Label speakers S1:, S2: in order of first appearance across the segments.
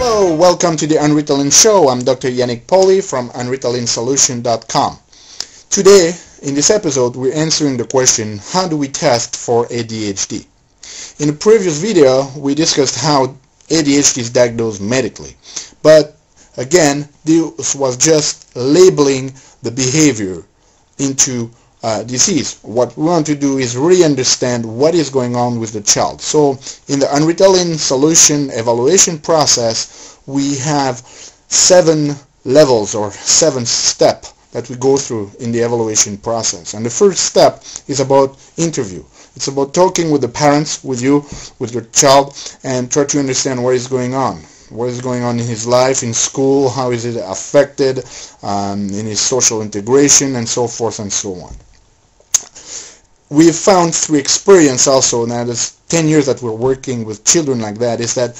S1: Hello, welcome to the Unritalin Show. I'm Dr. Yannick Poli from unritalinsolution.com. Today, in this episode, we're answering the question, how do we test for ADHD? In the previous video, we discussed how ADHD is diagnosed medically. But again, this was just labeling the behavior into disease. What we want to do is really understand what is going on with the child. So in the Unritalin solution evaluation process, we have 7 levels or 7 steps that we go through in the evaluation process. And the first step is about interview. It's about talking with the parents, with you, with your child, and try to understand what is going on. What is going on in his life, in school, how is it affected, in his social integration, and so forth and so on. We've found through experience also, now there's 10 years that we're working with children like that, is that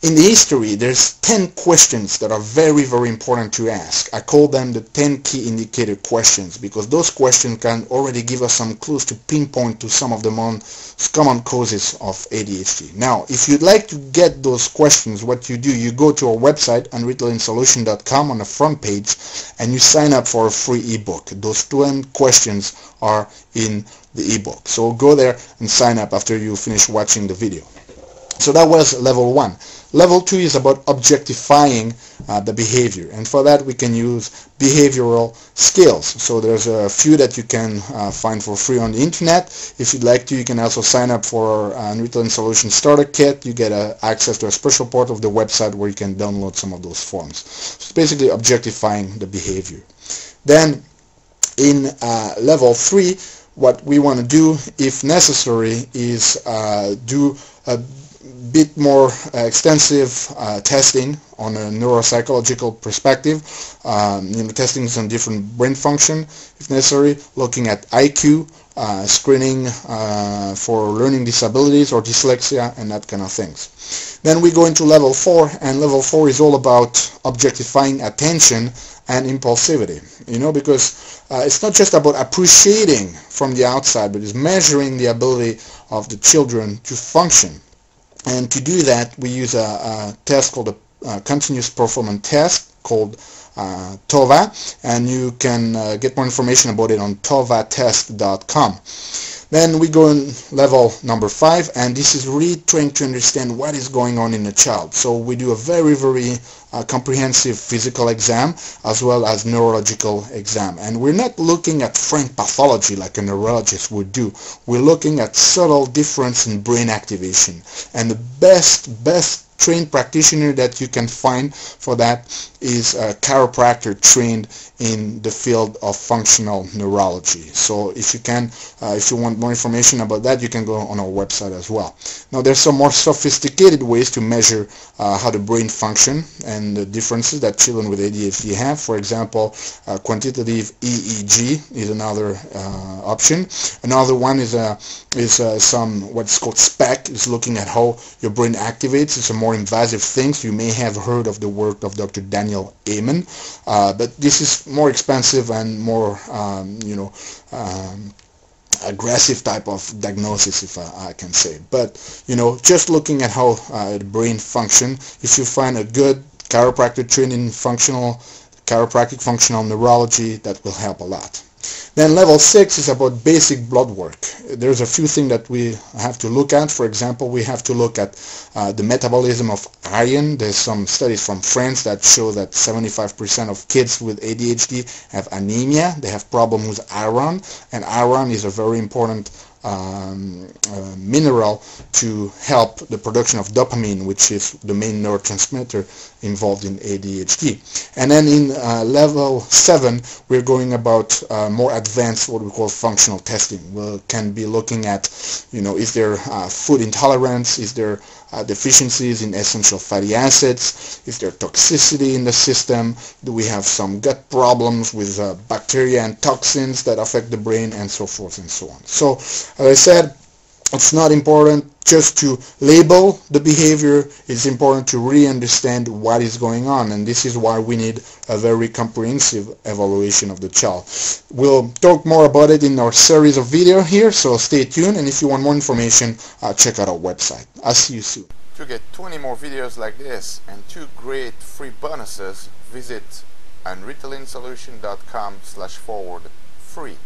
S1: in the history there's 10 questions that are very, very important to ask. I call them the 10 key indicator questions because those questions can already give us some clues to pinpoint to some of the most common causes of ADHD. Now, if you'd like to get those questions, what you do, you go to our website, unritalinsolution.com, on the front page, and you sign up for a free ebook. Those 10 questions are in the ebook. So go there and sign up after you finish watching the video. So that was level 1. Level 2 is about objectifying the behavior, and for that we can use behavioral skills. So there's a few that you can find for free on the internet. If you'd like to, you can also sign up for an Unritalin Solution Starter Kit. You get access to a special part of the website where you can download some of those forms. So it's basically objectifying the behavior. Then in level 3, what we want to do, if necessary, is do a bit more extensive testing on a neuropsychological perspective, testing some different brain function, if necessary, looking at IQ, screening for learning disabilities or dyslexia and that kind of things. Then we go into level 4, and level 4 is all about objectifying attention and impulsivity, because it's not just about appreciating from the outside, but it's measuring the ability of the children to function. And to do that, we use a test called a continuous performance test called TOVA, and you can get more information about it on tovatest.com. Then we go in level number 5, and this is really trying to understand what is going on in the child. So we do a very, very comprehensive physical exam as well as neurological exam. And we're not looking at frank pathology like a neurologist would do. We're looking at subtle difference in brain activation. And the best trained practitioner that you can find for that is a chiropractor trained in the field of functional neurology. So if you want more information about that, you can go on our website as well. Now there's some more sophisticated ways to measure how the brain function and the differences that children with ADHD have. For example, quantitative EEG is another option. Another one is some what's called SPEC, is looking at how your brain activates. It's a more invasive things. You may have heard of the work of Dr. Daniel Amen, but this is more expensive and more aggressive type of diagnosis, if I can say. But just looking at how the brain function, if you find a good chiropractor trained in chiropractic functional neurology, that will help a lot. Then level 6 is about basic blood work. There's a few things that we have to look at. For example, we have to look at the metabolism of iron. There's some studies from France that show that 75% of kids with ADHD have anemia. They have problems with iron, and iron is a very important mineral to help the production of dopamine, which is the main neurotransmitter involved in ADHD. And then in level 7, we're going about more advanced, what we call functional testing. We can be looking at, is there food intolerance, is there deficiencies in essential fatty acids, is there toxicity in the system, do we have some gut problems with bacteria and toxins that affect the brain, and so forth and so on. So as I said, it's not important just to label the behavior. It's important to really understand what is going on, and this is why we need a very comprehensive evaluation of the child. We'll talk more about it in our series of video here, so stay tuned, and if you want more information, check out our website. I'll see you soon.
S2: To get 20 more videos like this and 2 great free bonuses, visit unretailinSolution.com/free.